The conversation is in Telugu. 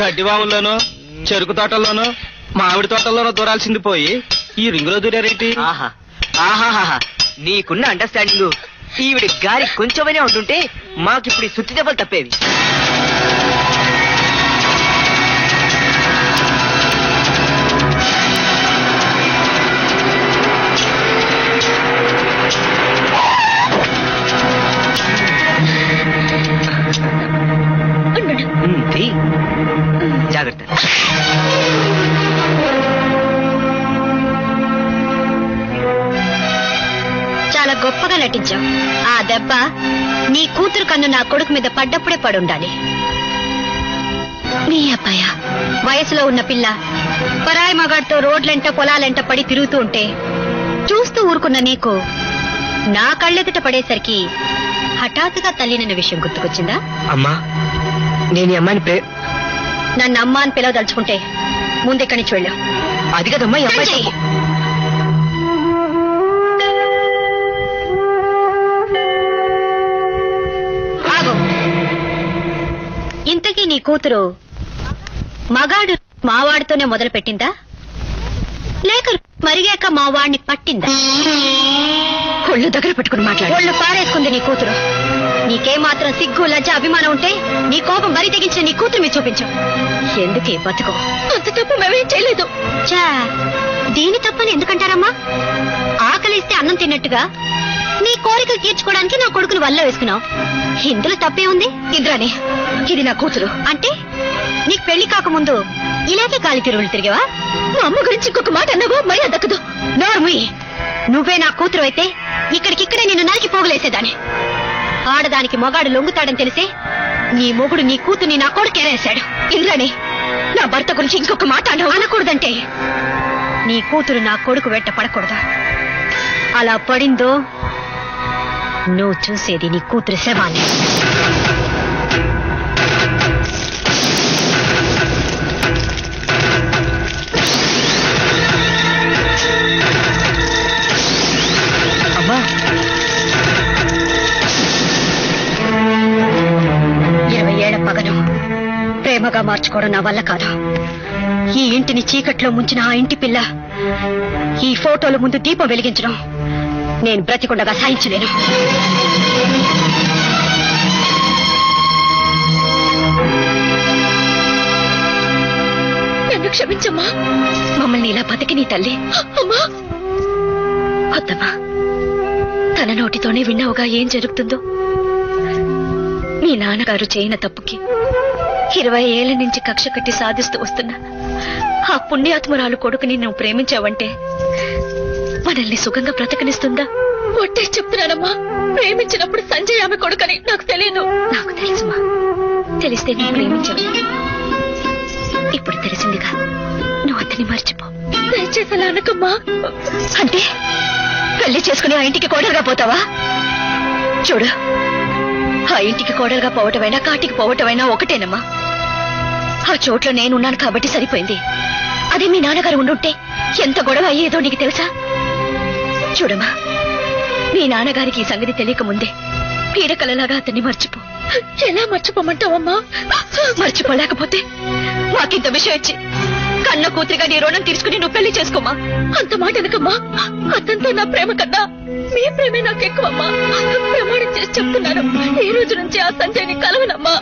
గడ్డివాముల్లోనూ చెరుకు తోటల్లోనూ మామిడి తోటల్లోనూ దూరాల్సింది పోయి ఈ రింగులో దూరారేంటి? ఆహాహా, నీకున్న అండర్స్టాండింగ్ ఈవిడి గారి కొంచెమైనా ఉంటుంటే మాకిప్పుడు ఈ సుత్తి దెబ్బలు తప్పేవి. జాగ్రత్త. చాలా గొప్పగా నటించావు. ఆ దెబ్బ నీ కూతురు కన్ను నా కొడుకు మీద పడ్డప్పుడే పడుండాలి. మీ అబ్బాయ వయసులో ఉన్న పిల్ల పరాయి మగాడితో రోడ్లెంట పొలాలెంట పడి తిరుగుతూ ఉంటే చూస్తూ ఊరుకున్న నీకు నా కళ్ళెదుట పడేసరికి హఠాత్తుగా తల్లినన్న విషయం గుర్తుకొచ్చిందా? అమ్మా, నేను అమ్మాయిని నన్ను అమ్మ అని పిలవదలుచుకుంటే ముందు ఇక్కడి నుంచి వెళ్ళు. అది కదమ్మా ఈ అమ్మాయి. ఆగు. ఇంతకీ నీ కూతురు మగాడు మావాడితోనే మొదలు పెట్టిందా లేక మరిగాక మావాడిని పట్టిందా? ఒళ్ళు దగ్గర పెట్టుకుని మాట్లాడు. ఒళ్ళు పారేసుకుంది నీ కూతురు. నీకేమాత్రం సిగ్గు లజ్జ అభిమానం ఉంటే నీ కోపం బరి తెగించిన నీ కూతురు మీద చూపించు. ఎందుకే బతుకో? అంత తప్పు మేమేం చేయలేదు. చా, దీని తప్పని ఎందుకంటారమ్మా? ఆకలిస్తే అన్నం తిన్నట్టుగా నీ కోరికలు తీర్చుకోవడానికి నా కొడుకును వల్ల వేసుకున్నావు. ఇందులో తప్పే ఉంది? ఇద్రాని, ఇది నా కూతురు అంటే నీకు పెళ్లి కాకముందు ఇలాగే గాలి తిరుగులు తిరిగావా? మా అమ్మ గురించి ఇంకొక మాట అన్నావా మరి దక్కదు. నోర్మి, నువ్వే నా కూతురు అయితే ఇక్కడికిక్కడే నిన్ను నరికి పోగులేసేదాన్ని. ఆడదానికి మొగాడు లొంగుతాడని తెలిసే నీ మొగుడు నీ కూతుర్ని నా కొడుకేరేశాడు. ఇంద్రాని, నా భర్త గురించి ఇంకొక మాట అనకూడదంటే నీ కూతురు నా కొడుకు వెంట పడకూడదు. అలా పడిందో నువ్వు చూసేది నీ కూతురు శవాన్ని. అమ్మా, 20 ఏళ్ల పగను ప్రేమగా మార్చుకోవడం నా వల్ల కాదు. ఈ ఇంటిని చీకట్లో ముంచిన ఆ ఇంటి పిల్ల ఈ ఫోటోల ముందు దీపం వెలిగించడం నేను బ్రతికుండగా సాయించలేను. నన్ను క్షమించమ్మా. మమ్మల్ని ఇలా బతికి నీ తల్లి. అమ్మా వద్దమ్మా, తన నోటితోనే విన్నావుగా ఏం జరుగుతుందో. మీ నాన్నగారు చేయన తప్పుకి 20 ఏళ్ల నుంచి కక్ష కట్టి సాధిస్తూ వస్తున్నా ఆ పుణ్యాత్మురాలు కొడుకుని నువ్వు ప్రేమించావంటే మనల్ని సుఖంగా బ్రతకనిస్తుందా? ఒట్టే చెప్తున్నానమ్మా, ప్రేమించినప్పుడు సంజయ్ ఆమె కొడుకని నాకు తెలియదు. నాకు తెలుసుమా, తెలిస్తే నువ్వు ప్రేమించవు. ఇప్పుడు తెలిసిందిగా, నువ్వు అతన్ని మర్చిపో. దయచేసి అలా అనకమ్మా. అంటే పెళ్లి చేసుకుని ఆ ఇంటికి కోడలుగా పోతావా? చూడు, ఆ ఇంటికి కోడలుగా పోవటమైనా కాటికి పోవటమైనా ఒకటేనమ్మా. ఆ చోట్లో నేనున్నాను కాబట్టి సరిపోయింది. అదే మీ నాన్నగారు ఉండుంటే ఎంత గొడవ అయ్యేదో నీకు తెలుసా? చూడమ్మా, మీ నాన్నగారికి ఈ సంగతి తెలియక ముందే పీడకలలాగా అతన్ని మర్చిపో. ఎలా మర్చిపోమంటావమ్మా? మర్చిపోలేకపోతే మాకింత విషయం ఇచ్చి కన్న కూతురిగా నీ రుణం తీసుకుని నువ్వు పెళ్లి చేసుకోమా. అంత మాట ఎందుకమ్మా? అతనితో నా ప్రేమ కన్నా మీ ప్రేమే నాకు ఎక్కువమ్మా. ప్రమాణం చేసి చెప్తున్నాను, ఈ రోజు నుంచి ఆ సంజయ్ని కలవనమ్మా.